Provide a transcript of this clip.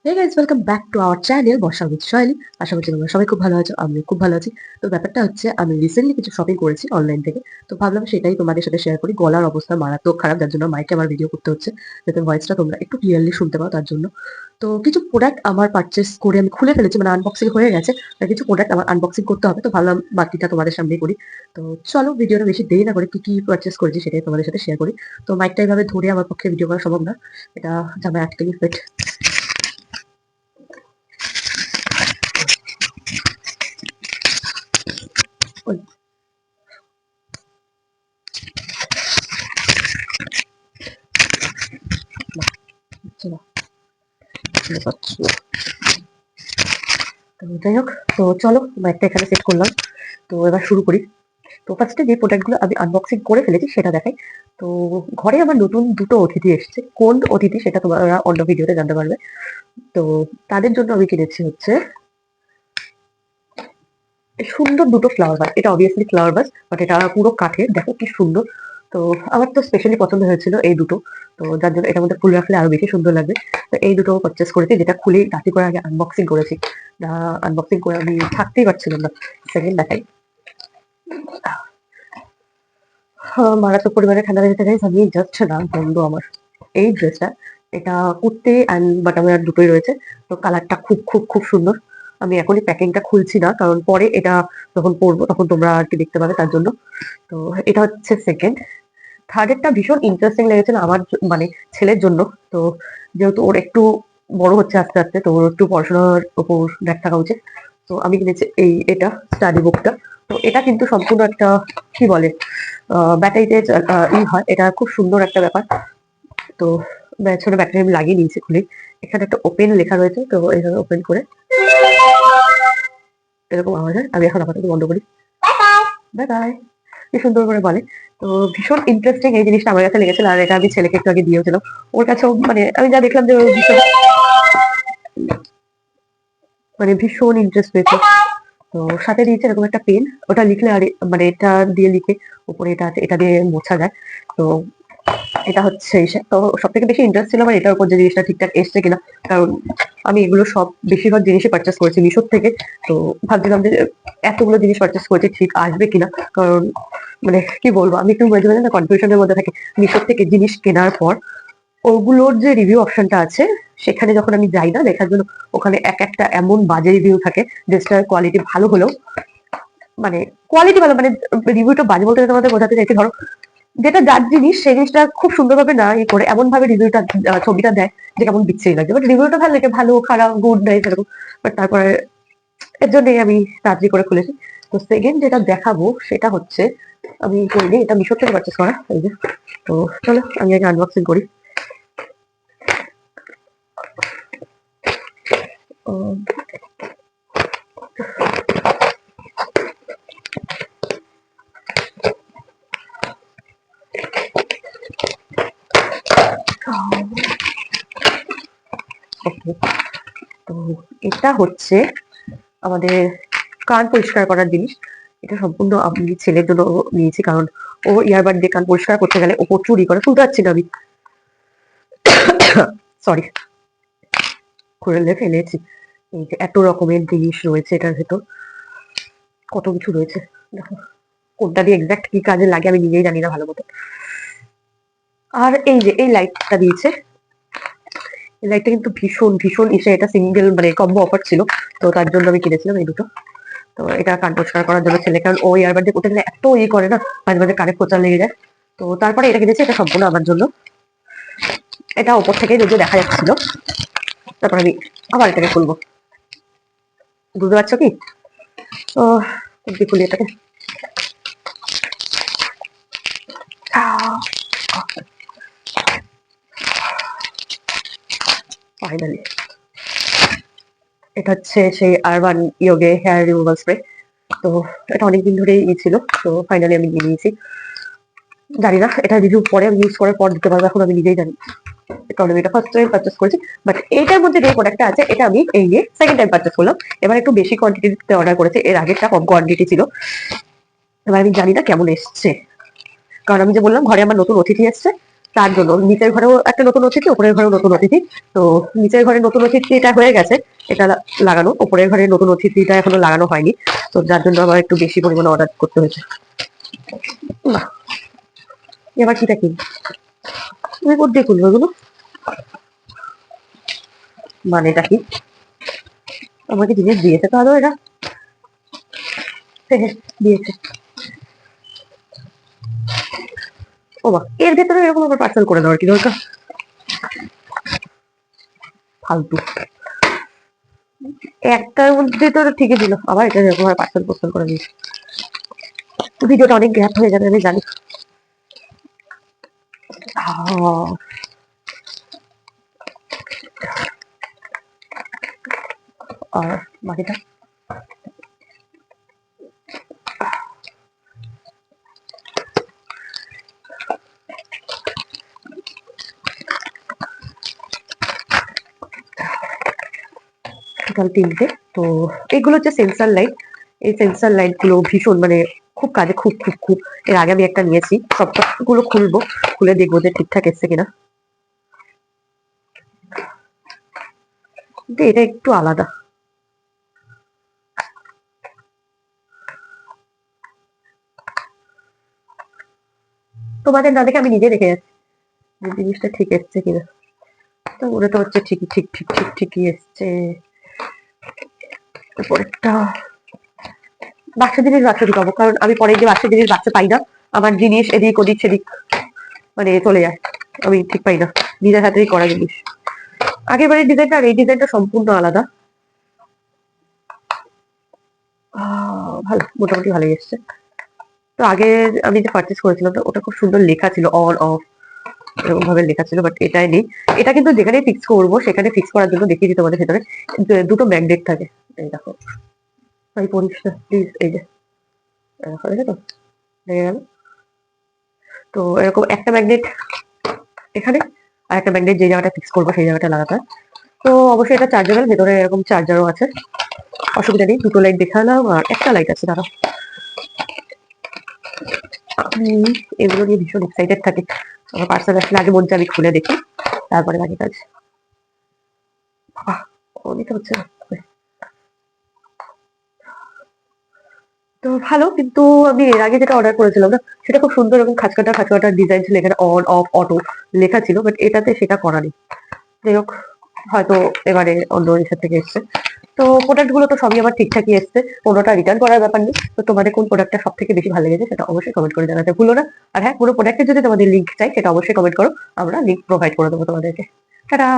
Hey guys, welcome back to our channel Barsha with Shoili. আশা করছি তোমরা সবাই খুব ভালো আছো, আমিও খুব ভালো আছি। তো ব্যাপারটা হচ্ছে, আমি রিসেন্টলি কিছু শপিং করেছি অনলাইন থেকে। তো ভাবলাম সেটাই তোমাদের সাথে শেয়ার করি। গলার অবস্থা মারাত্মক খারাপ, যার জন্য মাইকে আমার ভিডিও করতে হচ্ছে, যাতে ভয়েসটা তোমরা একটু ক্লিয়ারলি শুনতে পাও, তার জন্য। তো কিছু প্রোডাক্ট আমার পারচেস করে আমি খুলে ফেলেছি, মানে আনবক্সিং হয়ে গেছে। আর কিছু প্রোডাক্ট আমার আনবক্সিং করতে হবে, তো ভাবলাম বাকিটা তোমাদের সামনেই করি। তো চলো, ভিডিওটা বেশি দেরি না করে কি কি পারচেস করেছি সেটাই তোমাদের সাথে শেয়ার করি। তো মাইকটা এইভাবে ধরে আমার পক্ষে ভিডিও করা সম্ভব না, এটা জামায় আটকে গেছে। ওই হচ্ছে না, বুঝতে পারছি না। তো যাই হোক, তো চলো একটা এখানে সেট করলাম। তো এবার শুরু করি। তো ফার্স্টে যে প্রোডাক্টগুলো আমি আনবক্সিং করে ফেলেছি সেটা দেখাই। তো ঘরে আমার নতুন দুটো অতিথি এসেছে, কোন অতিথি সেটা তোমরা অন্য ভিডিওতে জানতে পারবে। তো তাদের জন্য আমি কিনেছি হচ্ছে এই সুন্দর দুটো ফ্লাওয়ার ভাস। এটা অবভিয়াসলি ফ্লাওয়ার ভাস, বাট এটা পুরো কাঠের, দেখো কি সুন্দর। তো আমার তো স্পেশালি পছন্দ হয়েছিল এই দুটো, তো যার জন্য এটার মধ্যে ফুল রাখলে আরো বেশি সুন্দর লাগবে। তো এই দুটো পারচেস করেছি, যেটা খুলেই রাতে করে আগে আনবক্সিং করেছি। আনবক্সিং করে আমি থাকতেই পারছিলাম না। সেকেন্ড দেখাই। মারাত্মক পরিমাণে ঠান্ডা লেগেছে গাইস, আমি জাস্ট নাম বন্ধ আমার এই ড্রেসটা। এটা কুর্তি অ্যান্ড বাটামের দুটোই রয়েছে। তো কালারটা খুব খুব খুব সুন্দর। আমি এখনই প্যাকিংটা খুলছি না, কারণ পরে এটা যখন পরবো তখন তোমরা আর কি দেখতে পাবে, তার জন্য। তো এটা হচ্ছে সেকেন্ড। থার্ডেরটা ভীষণ ইন্টারেস্টিং লেগেছে না আমার, মানে ছেলের জন্য। তো যেহেতু ওর একটু বড় হচ্ছে আস্তে আস্তে, তো ওর একটু পড়াশোনার উপর দেখ থাকা উচিত। তো আমি কিনেছি এটা স্টাডি বুকটা। তো এটা কিন্তু সম্পূর্ণ একটা, কি বলে, ব্যাটারিতে হয়। এটা খুব সুন্দর একটা ব্যাপার। তো ছোট ব্যাটারি আমি লাগিয়ে নিয়েছি খুলে। এখানে একটা ওপেন লেখা রয়েছে, তো এইভাবে ওপেন করে এরকম আওয়াজ হয়। আমি এখন আপাতত বন্ধ করি। Bye bye. কি সুন্দর করে বলে। তো ভীষণ ইন্টারেস্টিং এই জিনিসটা আমার কাছে লেগেছিল, আর এটা আমি ছেলেকে একটু আগে দিয়েছিলাম। ওর কাছেও মানে আমি যা দেখলাম যে ও ভীষণ, মানে ভীষণ ইন্টারেস্ট পেয়েছে। তো সাথে দিয়েছে এরকম একটা পেন, ওটা লিখলে আর মানে এটা দিয়ে লিখে উপরে এটা আছে, এটা দিয়ে মোছা যায়। তো এটা হচ্ছে তো সব থেকে বেশি ইন্টারেস্ট ছিল আমার এটার উপর, যে জিনিসটা ঠিকঠাক এসছে কিনা। কারণ আমি এগুলো সব বেশিরভাগ জিনিসই পারচেস করেছি মিশোর থেকে। তো ভাবছিলাম যে এতগুলো জিনিস পারচেস করেছি, ঠিক আসবে কিনা। কারণ মানে কি বলবো, আমি একটু মাঝে মাঝে না কনফিউশনের মধ্যে থাকি মিশোর থেকে জিনিস কেনার পর। ওগুলোর যে রিভিউ অপশনটা আছে, সেখানে যখন আমি যাই না দেখার জন্য, ওখানে এক একটা এমন বাজে রিভিউ থাকে, যেটার কোয়ালিটি ভালো হলেও, মানে কোয়ালিটি ভালো, মানে রিভিউটা বাজে বলতে তোমাদের বোঝাতে চাইছি, ধরো যেটা যার জিনিস সেই জিনিসটা খুব সুন্দরভাবে না ই করে এমন ভাবে রিভিউটা, ছবিটা দেয় যে কেমন বিচ্ছিরি লাগছে। বাট রিভিউটা ভালো লাগে, ভালো খারাপ গুড নাইস এরকম। বাট তারপরে এর জন্যই আমি তাড়াতাড়ি করে খুলেছি। তো সেকেন্ড যেটা দেখাবো সেটা হচ্ছে, আমি করিনি, এটা মিশো থেকে পারচেস করা, এই যে। তো চলো আমি আগে আনবক্সিং করি। ওকে, তো এটা হচ্ছে আমাদের কান পরিষ্কার করার জিনিস। এটা সম্পূর্ণ আমি ছেলের জন্য নিয়েছি, কারণ ও ইয়ারবাড দিয়ে কান পরিষ্কার করতে গেলে ও চুরি করে, শুনতে পাচ্ছি না আমি, সরি, খুলে ফেলেছি। এই যে এত রকমের জিনিস রয়েছে এটার ভেতর, কত কিছু রয়েছে। দেখো কোনটা দিয়ে এক্সাক্ট কি কাজে লাগে আমি নিজেই জানি না ভালো মতো। আর এই যে এই লাইটটা দিয়েছে, এই লাইটটা কিন্তু ভীষণ ভীষণ ইসে, এটা সিঙ্গেল মানে কম্বো অফার ছিল, তো তার জন্য আমি কিনেছিলাম এই দুটো। তো এটা কান পরিষ্কার করার জন্য ছেলে, কারণ ও ইয়ারবাড দিয়ে করতে গেলে এত করে না, মাঝে মাঝে কানে খোঁচা লেগে যায়। তো তারপরে এটা কিনেছি, এটা সম্পূর্ণ আমার জন্য। এটা ওপর থেকে যদিও দেখা যাচ্ছিল, তারপর আমি আবার এটাকে খুলবো। বুঝতে পারছো কি? ও খুলি এটাকে। ফাইনালি এটা হচ্ছে সেই আরবান ইয়োগে হেয়ার রিমুভাল স্প্রে। তো এটা অনেকদিন ধরেই ছিল, তো ফাইনালি আমি নিয়ে নিয়েছি। জানি না এটা রিভিউ পরে আমি ইউজ করার পর দিতে পারবো, এখন আমি নিজেই জানি। কারণ আমি এটা ফার্স্ট টাইম পারচেস করেছি। বাট এইটার মধ্যে যে প্রোডাক্টটা আছে এটা আমি এই নিয়ে সেকেন্ড টাইম পারচেস করলাম। এবার একটু বেশি কোয়ান্টিটিতে অর্ডার করেছি, এর আগেরটা কম কোয়ান্টিটি ছিল। এবার আমি জানি না কেমন এসছে, কারণ আমি যে বললাম ঘরে আমার নতুন অতিথি এসছে। তার জন্য নিচের ঘরেও একটা নতুন অতিথি, উপরের ঘরেও নতুন অতিথি। তো নিচের ঘরে নতুন অতিথিটা হয়ে গেছে, এটা লাগানো, উপরের ঘরে নতুন অতিথিটা এখনো লাগানো হয়নি। তো যার জন্য আমার একটু বেশি পরিমাণে অর্ডার করতে হয়েছে। বাহ, এবার কিটা কি তুমি কোথায় খুলবো এগুলো, মানে এটা কি আমাকে জিনিস দিয়েছে তো আরো এরা, দিয়েছে। ও মা, এর ভেতরে এরকম আবার পার্সেল করে দেওয়ার কি দরকার, ফালতু। একটার মধ্যে তো ঠিকই দিল, আবার এটা এরকম পার্সেল পোর্সেল করে দিয়েছে। ভিডিওটা অনেক গ্যাপ হয়ে যাবে আমি জানি। আর বাকিটা টোটাল 3টে। তো এগুলো হচ্ছে সেন্সার লাইট। এই সেন্সার লাইট গুলো ভীষণ মানে খুব কাজে, খুব খুব খুব। এর আগে আমি একটা নিয়েছি, সবগুলো খুলবো, খুলে দেখবো যে ঠিকঠাক এসছে কিনা। কিন্তু এটা একটু আলাদা। তোমাদের না দেখে আমি নিজে দেখে যাচ্ছি জিনিসটা ঠিক এসছে কিনা। তো মনে তো হচ্ছে ঠিকই, ঠিক ঠিক ঠিক ঠিকই এসছে। পরেরটা বাক্স জিনিস বাক্স ঢুকাবো, কারণ আমি পরে যে বাক্স জিনিস বাক্স পাই না, আমার জিনিস এদিক ওদিক সেদিক মানে চলে যায়, আমি ঠিক পাই না নিজের হাতেই করা জিনিস। আগের বারের ডিজাইনটা আর এই ডিজাইনটা সম্পূর্ণ আলাদা। ভালো, মোটামুটি ভালোই এসছে। তো আগে আমি যে পারচেস করেছিলাম ওটা খুব সুন্দর লেখা ছিল, অন অফ এরকম ভাবে লেখা ছিল, বাট এটাই নেই। এটা কিন্তু যেখানে ফিক্স করবো সেখানে ফিক্স করার জন্য দেখিয়ে দিই তোমাদের ভেতরে দুটো ম্যাগনেট থাকে। এই দেখো, আমি পরিস না প্লিজ, এই যে দেখো, দেখে তো লেগে গেল। তো এরকম একটা ম্যাগনেট এখানে, আর একটা ম্যাগনেট যে জায়গাটা ফিক্স করবো সেই জায়গাটা লাগাতে হয়। তো অবশ্যই এটা চার্জেবল, ভেতরে এরকম চার্জারও আছে, অসুবিধা নেই। দুটো লাইট দেখালাম আর একটা লাইট আছে, দাঁড়াও। আমি এগুলো নিয়ে ভীষণ এক্সাইটেড থাকি। আমার পার্সেল আসলে আগে মন চাই আমি খুলে দেখি, তারপরে বাকি কাজ। নিতে হচ্ছে না। তো ভালো, কিন্তু আমি এর আগে যেটা অর্ডার করেছিলাম না, সেটা খুব সুন্দর এবং খাঁচকাটা খাঁচকাটা ডিজাইন ছিল, এখানে অন অফ অটো লেখা ছিল, বাট এটাতে সেটা করা নেই। যাই হোক, হয়তো এবারে অন্য ইসের থেকে এসছে। তো প্রোডাক্ট গুলো তো সবই আমার ঠিকঠাকই এসছে, কোনোটা রিটার্ন করার ব্যাপার নেই। তো তোমাদের কোন প্রোডাক্টটা সব থেকে বেশি ভালো লেগেছে সেটা অবশ্যই কমেন্ট করে জানাতে ভুলো না। আর হ্যাঁ, কোনো প্রোডাক্টের যদি তোমাদের লিঙ্ক চাই সেটা অবশ্যই কমেন্ট করো, আমরা লিঙ্ক প্রোভাইড করে দেবো তোমাদেরকে। টাটা।